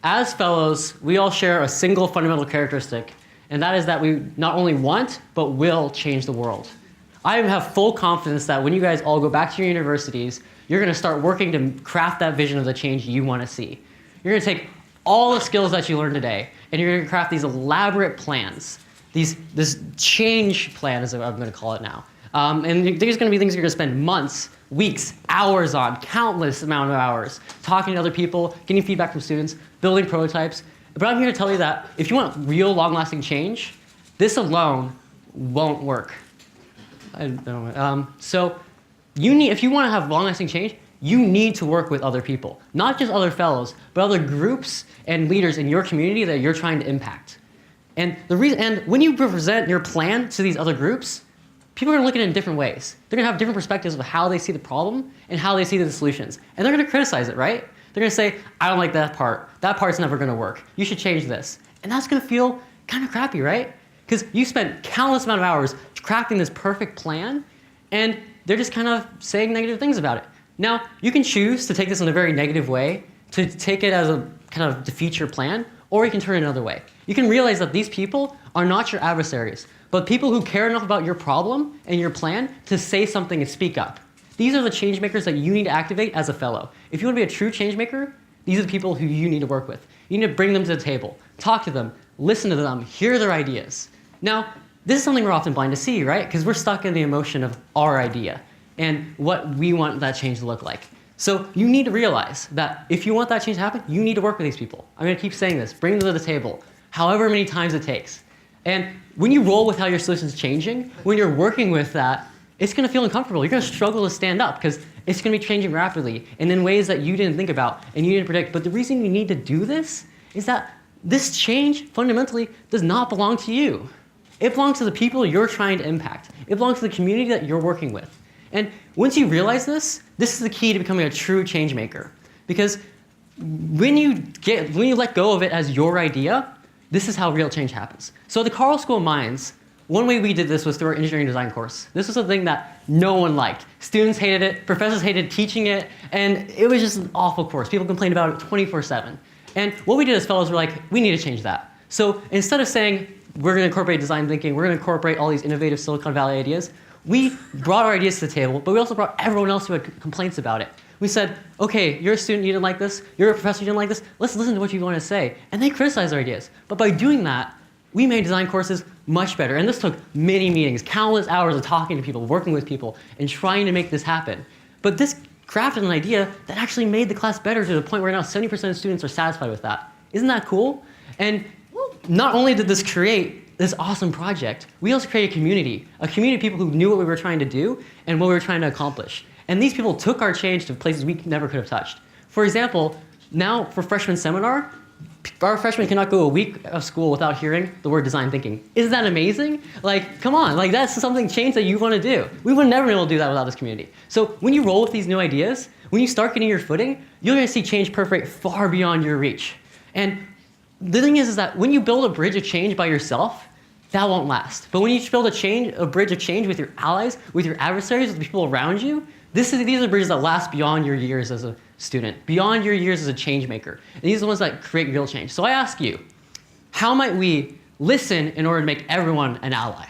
As fellows, we all share a single fundamental characteristic, and that is that we not only want, but will change the world. I have full confidence that when you guys all go back to your universities, you're going to start working to craft that vision of the change you want to see. You're going to take all the skills that you learned today, and you're going to craft these elaborate plans, this change plan, as I'm going to call it now. And there's going to be things you're going to spend months, weeks, hours on, countless amount of hours, talking to other people, getting feedback from students, building prototypes. But I'm here to tell you that if you want real long-lasting change, this alone won't work. So if you want to have long-lasting change, you need to work with other people, not just other fellows, but other groups and leaders in your community that you're trying to impact. And when you present your plan to these other groups, people are going to look at it in different ways. They're going to have different perspectives of how they see the problem and how they see the solutions. And they're going to criticize it, right? They're going to say, I don't like that part. That part's never going to work. You should change this. And that's going to feel kind of crappy, right? Because you spent countless amount of hours crafting this perfect plan, and they're just kind of saying negative things about it. Now, you can choose to take this in a very negative way, to take it as a kind of defeat your plan, or you can turn it another way. You can realize that these people are not your adversaries, but people who care enough about your problem and your plan to say something and speak up. These are the change makers that you need to activate as a fellow. If you want to be a true change maker, these are the people who you need to work with. You need to bring them to the table, talk to them, listen to them, hear their ideas. Now, this is something we're often blind to see, right? Because we're stuck in the emotion of our idea and what we want that change to look like. So you need to realize that if you want that change to happen, you need to work with these people. I'm going to keep saying this. Bring them to the table, however many times it takes. And when you roll with how your solution is changing, when you're working with that, it's going to feel uncomfortable. You're going to struggle to stand up because it's going to be changing rapidly and in ways that you didn't think about and you didn't predict. But the reason you need to do this is that this change fundamentally does not belong to you. It belongs to the people you're trying to impact. It belongs to the community that you're working with. And once you realize this is the key to becoming a true change maker. Because when you let go of it as your idea, this is how real change happens. So at the Carl School of Mines, one way we did this was through our engineering design course. This was a thing that no one liked. Students hated it, professors hated teaching it, and it was just an awful course. People complained about it 24/7. And what we did as fellows were like, we need to change that. So instead of saying, we're going to incorporate design thinking, we're going to incorporate all these innovative Silicon Valley ideas, we brought our ideas to the table, but we also brought everyone else who had complaints about it. We said, okay, you're a student, you didn't like this, you're a professor, you didn't like this, let's listen to what you want to say. And they criticized our ideas. But by doing that, we made design courses much better. And this took many meetings, countless hours of talking to people, working with people, and trying to make this happen. But this crafted an idea that actually made the class better to the point where now 70% of students are satisfied with that. Isn't that cool? And not only did this create this awesome project, we also created a community of people who knew what we were trying to do and what we were trying to accomplish. And these people took our change to places we never could have touched. For example, now for freshman seminar, our freshmen cannot go a week of school without hearing the word design thinking. Isn't that amazing? Like, come on, like that's something change that you want to do. We would never be able to do that without this community. So when you roll with these new ideas, when you start getting your footing, you're going to see change perforate far beyond your reach. And the thing is that when you build a bridge of change by yourself, that won't last. But when you build a bridge of change with your allies, with your adversaries, with the people around you, these are bridges that last beyond your years as a student, beyond your years as a change maker. And these are the ones that create real change. So I ask you, how might we listen in order to make everyone an ally?